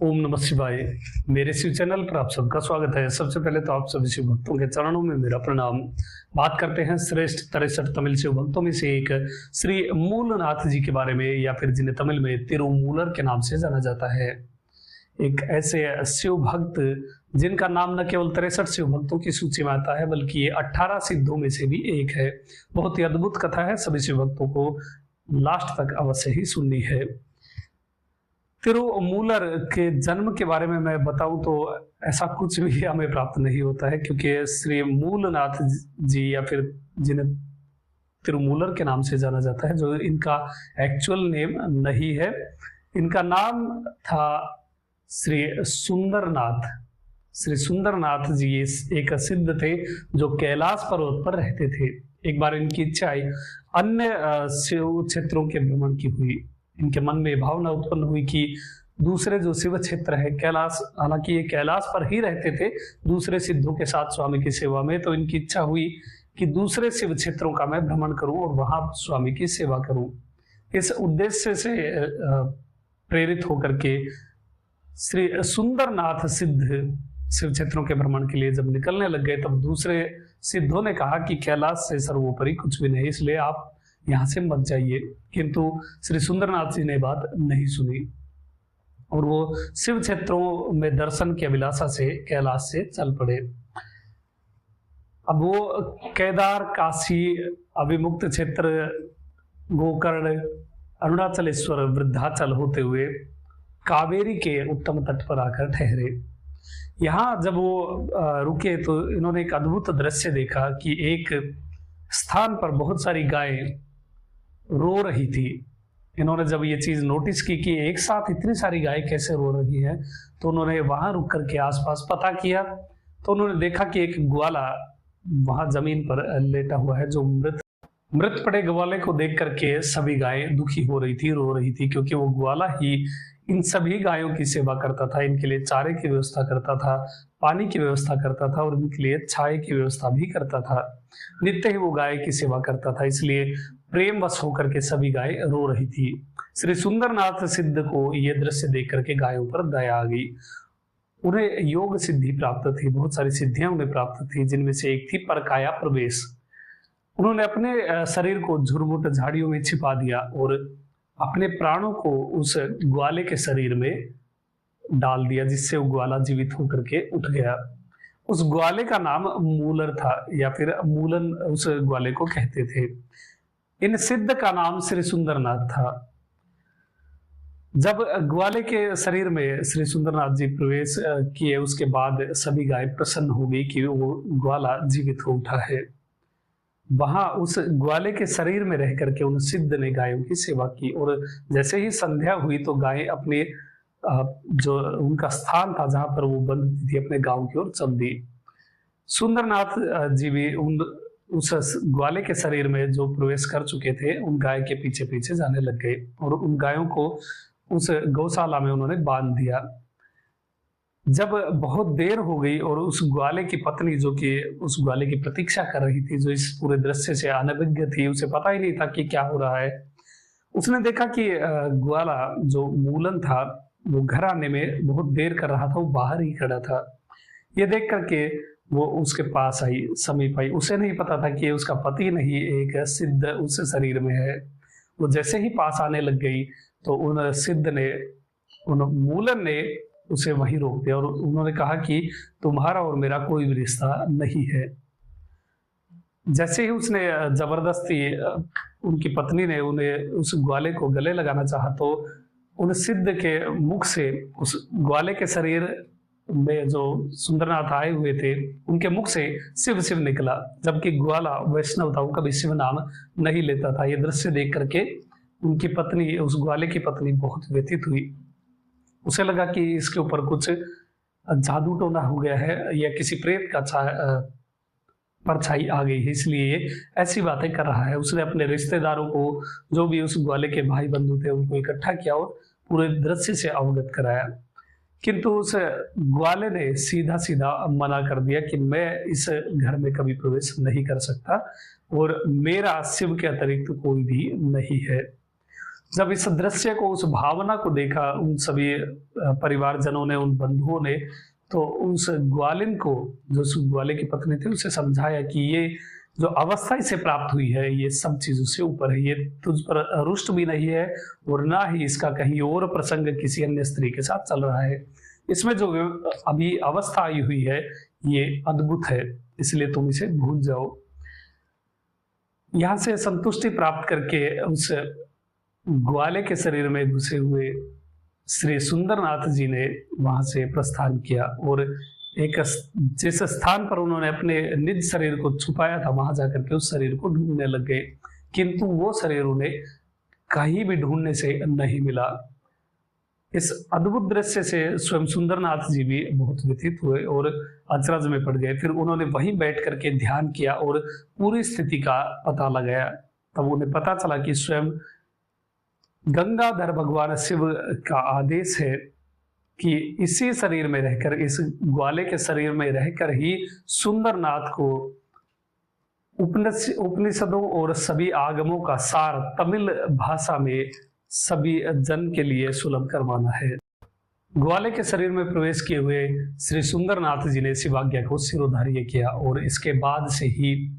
ओम नमः शिवाय। मेरे शिव चैनल पर आप सबका स्वागत है। सबसे पहले तो आप सभी शिव भक्तों के चरणों में मेरा प्रणाम। बात करते हैं श्रेष्ठ 63 तमिल शिव भक्तों में से एक श्री मूलनाथ जी के बारे में, या फिर जिन्हें तमिल में तिरुमूलर के नाम से जाना जाता है। एक ऐसे शिव भक्त जिनका नाम न केवल 63 शिव भक्तों की सूची में आता है, बल्कि ये 18 सिद्धों में से भी एक है। बहुत ही अद्भुत कथा है, सभी शिव भक्तों को लास्ट तक अवश्य ही सुननी है। तिरुमूलर के जन्म के बारे में मैं बताऊं तो ऐसा कुछ भी हमें प्राप्त नहीं होता है, क्योंकि श्री मूलनाथ जी, या फिर जिन्हें तिरुमूलर के नाम से जाना जाता है, जो इनका एक्चुअल नेम नहीं है। इनका नाम था श्री सुंदरनाथ। श्री सुंदरनाथ जी एक सिद्ध थे जो कैलाश पर्वत पर रहते थे। एक बार इनकी इच्छा आई अन्य शिव क्षेत्रों के भ्रमण की हुई। इनके मन में भावना उत्पन्न हुई कि दूसरे जो शिव क्षेत्र है कैलाश, हालांकि ये कैलाश पर ही रहते थे दूसरे सिद्धों के साथ स्वामी की सेवा में, तो इनकी इच्छा हुई कि दूसरे शिव क्षेत्रों का मैं भ्रमण करूं और वहां स्वामी की सेवा करूं। इस उद्देश्य से प्रेरित होकर के श्री सुंदरनाथ सिद्ध शिव क्षेत्रों के भ्रमण के लिए जब निकलने लग गए, तब दूसरे सिद्धों ने कहा कि कैलाश से सर्वोपरि कुछ भी नहीं, इसलिए आप यहां से मत जाइए। किंतु श्री सुंदरनाथ जी ने बात नहीं सुनी और वो शिव क्षेत्रों में दर्शन की अभिलाषा से कैलाश से चल पड़े। अब वो केदार, काशी, अभिमुक्त क्षेत्र, गोकर्ण, अरुणाचलेश्वर, वृद्धाचल होते हुए कावेरी के उत्तम तट पर आकर ठहरे। यहाँ जब वो रुके तो इन्होंने एक अद्भुत दृश्य देखा कि एक स्थान पर बहुत सारी गायें रो रही थी। इन्होंने जब ये चीज नोटिस की कि एक साथ इतनी सारी गायें कैसे रो रही हैं, तो उन्होंने वहां रुक करके आसपास पता किया, तो उन्होंने देखा कि एक ग्वाला वहां जमीन पर लेटा हुआ है, जो मृत पड़े ग्वाले को देख करके सभी गायें दुखी हो रही थी, रो रही थी, क्योंकि वो ग्वाला ही इन सभी गायों की सेवा करता था, इनके लिए चारे की व्यवस्था करता था, पानी की व्यवस्था करता था और इनके लिए छाए की व्यवस्था भी करता था। नित्य ही वो गाय की सेवा करता था, इसलिए प्रेमवश होकर के सभी गाय रो रही थी। श्री सुंदरनाथ सिद्ध को ये दृश्य देख करके गायों पर दया आ गई। उन्हें योग सिद्धि प्राप्त थी, बहुत सारी सिद्धियां उन्हें प्राप्त थी, जिनमें से एक थी परकाया प्रवेश। उन्होंने अपने शरीर को झुरमुट झाड़ियों में छिपा दिया और अपने प्राणों को उस ग्वाले के शरीर में डाल दिया, जिससे वो ग्वाला जीवित होकर के उठ गया। उस ग्वाले का नाम मूलर था, या फिर मूलन उस ग्वाले को कहते थे। इन सिद्ध का नाम श्री सुंदरनाथ था। जब ग्वाले के शरीर में श्री सुंदरनाथ जी प्रवेश किए, उसके बाद सभी गाय प्रसन्न हो गई कि वो ग्वाला जीवित हो उठा है। वहां उस ग्वाले के शरीर में रह करके उन सिद्ध ने गायों की सेवा की, और जैसे ही संध्या हुई तो गायें अपने जो उनका स्थान था जहां पर वो बंधती थी, अपने गांव की ओर चल दी। सुंदरनाथ जी भी उस ग्वाले के शरीर में जो प्रवेश कर चुके थे, उन गाय के पीछे पीछे जाने लग गए और उन गायों को उस गौशाला में उन्होंने बांध दिया। जब बहुत देर हो गई और उस ग्वाले की पत्नी, जो कि उस ग्वाले की प्रतीक्षा कर रही थी, जो इस पूरे दृश्य से अनभिज्ञ थी, उसे पता ही नहीं था कि क्या हो रहा है, उसने देखा कि ग्वाला जो मूलन था वो घर आने में बहुत देर कर रहा था, वो बाहर ही खड़ा था। ये देख करके वो उसके पास आई, समीप आई। उसे नहीं पता था कि उसका पति नहीं, एक सिद्ध उस शरीर में है। वो जैसे ही पास आने लग गई तो उन सिद्ध ने, उन मूलन ने उसे वहीं रोक दिया और उन्होंने कहा कि तुम्हारा और मेरा कोई भी रिश्ता नहीं है। जैसे ही उसने जबरदस्ती, उनकी पत्नी ने उन्हें उस ग्वाले को गले लगाना चाहा, तो उन सिद्ध के मुख से उस ग्वाले के शरीर में जो सुंदरनाथ आए हुए थे, उनके मुख से शिव शिव निकला, जबकि ग्वाला वैष्णव था, वो कभी शिव नाम नहीं लेता था। ये दृश्य देख करके उनकी पत्नी, उस ग्वाले की पत्नी बहुत व्यथित हुई। उसे लगा कि इसके ऊपर कुछ जादू टोना हो गया है या किसी प्रेत का परछाई आ गई है, इसलिए ये ऐसी बातें कर रहा है। उसने अपने रिश्तेदारों को, जो भी उस ग्वाले के भाई बंधु थे, उनको इकट्ठा किया और पूरे दृश्य से अवगत कराया। किंतु उस ग्वाले ने सीधा सीधा मना कर दिया कि मैं इस घर में कभी प्रवेश नहीं कर सकता और मेरा शिव के अतिरिक्त कोई भी नहीं है। जब इस दृश्य को, उस भावना को देखा उन सभी परिवारजनों ने, उन बंधुओं ने, तो उस ग्वालिन को, जो उस ग्वाले की पत्नी थी, उसे समझाया कि ये जो अवस्था इसे प्राप्त हुई है ये सब चीजों से ऊपर है, ये तुझ पर रुष्ट भी नहीं है और ना ही इसका कहीं और प्रसंग किसी अन्य स्त्री के साथ चल रहा है। इसमें जो अभी अवस्था आई हुई है ये अद्भुत है, इसलिए तुम इसे भूल जाओ। यहां से संतुष्टि प्राप्त करके उस ग्वाले के शरीर में घुसे हुए श्री सुंदरनाथ जी ने वहां से प्रस्थान किया और एक जिस स्थान पर उन्होंने अपने निज शरीर को छुपाया था वहां जाकर के उस शरीर को ढूंढने लग गए, किंतु वो शरीर उन्हें कहीं भी ढूंढने से नहीं मिला। इस अद्भुत दृश्य से स्वयं सुंदरनाथ जी भी बहुत व्यथित हुए और अचरज में पड़ गए। फिर उन्होंने वहीं बैठ करके ध्यान किया और पूरी स्थिति का पता लगाया। तब उन्हें पता चला कि स्वयं गंगाधर भगवान शिव का आदेश है कि इसी शरीर में रहकर, इस ग्वाले के शरीर में रहकर ही सुंदरनाथ को उपनिषदों और सभी आगमों का सार तमिल भाषा में सभी जन के लिए सुलभ करवाना है। ग्वाले के शरीर में प्रवेश किए हुए श्री सुंदरनाथ जी ने शिवाज्ञा को शिरोधार्य किया और इसके बाद से ही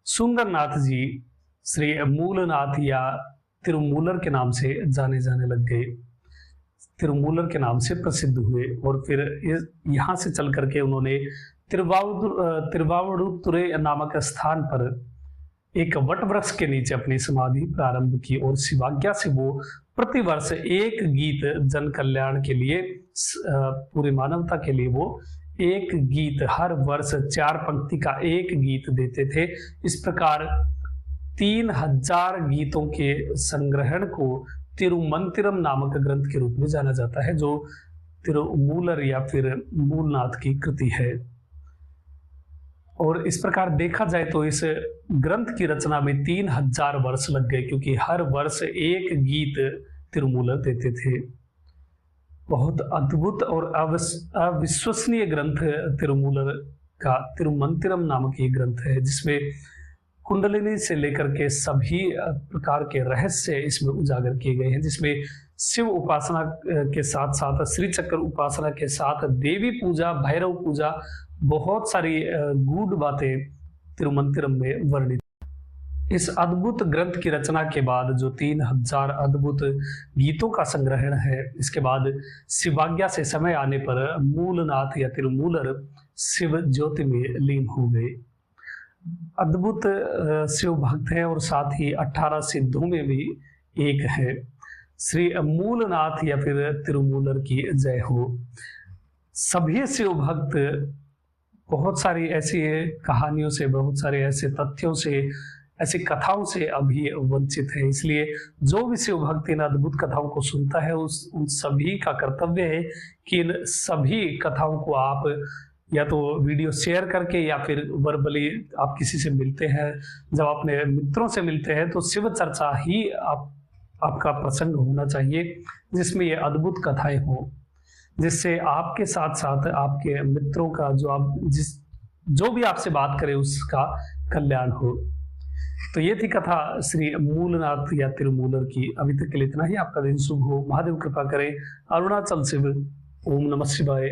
सुंदरनाथ जी श्री मूलनाथ या तिरुमूलर के नाम से जाने जाने लग गए, तिरुमूलर के नाम से प्रसिद्ध हुए। और फिर यहाँ से चल करके उन्होंने तिरुवावड़ुतुरे नामक स्थान पर एक वट वृक्ष के नीचे अपनी समाधि प्रारंभ की और शिवाज्ञा से वो प्रतिवर्ष एक गीत जन कल्याण के लिए, पूरी मानवता के लिए वो एक गीत हर वर्ष 4 पंक्ति का एक गीत देते थे। इस प्रकार 3000 गीतों के संग्रहण को तिरुमंतिरम नामक ग्रंथ के रूप में जाना जाता है, जो तिरुमूलर या फिर मूलनाथ की कृति है। और इस प्रकार देखा जाए तो इस ग्रंथ की रचना में 3000 वर्ष लग गए, क्योंकि हर वर्ष एक गीत तिरुमूलर देते थे। बहुत अद्भुत और अविश्वसनीय ग्रंथ तिरुमूलर का तिरुमंतिरम नामक ये ग्रंथ है, जिसमें कुंडलिनी से लेकर के सभी प्रकार के रहस्य इसमें उजागर किए गए हैं, जिसमें शिव उपासना के साथ साथ श्री चक्र उपासना के साथ देवी पूजा, भैरव पूजा, बहुत सारी गूढ़ बातें तिरुमंतिरम में वर्णित। इस अद्भुत ग्रंथ की रचना के बाद जो 3000 अद्भुत गीतों का संग्रहण है, इसके बाद शिवाज्ञा से समय आने पर मूलनाथ या तिरुमूलर शिव ज्योति में लीन हो गए। अद्भुत शिव भक्त है और साथ ही 18 सिद्धों में भी एक है। श्री मूलनाथ या फिर तिरुमूलर की जय हो। सभी शिव भक्त बहुत सारी ऐसी कहानियों से, बहुत सारे ऐसे तथ्यों से, ऐसी कथाओं से अभी वंचित है, इसलिए जो भी शिव भक्त इन अद्भुत कथाओं को सुनता है उन सभी का कर्तव्य है कि इन सभी कथाओं को आप या तो वीडियो शेयर करके या फिर वर्बली आप किसी से मिलते हैं, जब अपने मित्रों से मिलते हैं तो शिव चर्चा ही आपका प्रसंग होना चाहिए, जिसमें ये अद्भुत कथाएं हो, जिससे आपके साथ साथ आपके मित्रों का जो भी आपसे बात करे उसका कल्याण हो। तो ये थी कथा श्री मूलनाथ या तिरुमूलर की। अभी तक के लिए इतना ही। आपका दिन शुभ हो। महादेव कृपा करें। अरुणाचल शिव। ओम नमः शिवाय।